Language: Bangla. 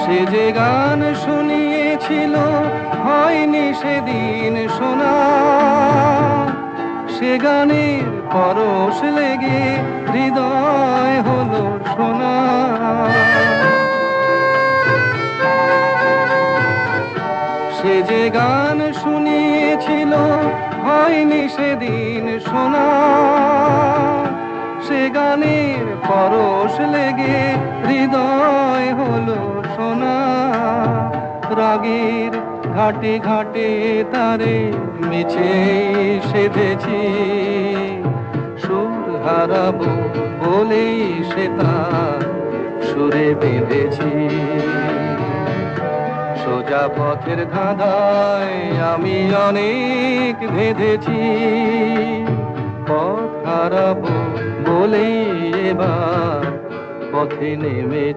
সে যে গান শুনিয়েছিল হয়নি সেদিন শোনা, সে গানের পরশ লেগে হৃদয় হলো সোনা। সে যে গান শুনিয়েছিল হয়নি সেদিন শোনা, সে গানের পরশ লেগে হৃদয় হলো সোনা। রাগের ঘাটে ঘাটে তারে মিছে সেধেছি, সুর হারাবো বলেই সে তার সুরে বেঁধেছি। সোজা পথের ধাঁধায় আমি অনেক বেঁধেছি, পথ হারাবো বলেই এবার পথে নেমেছি।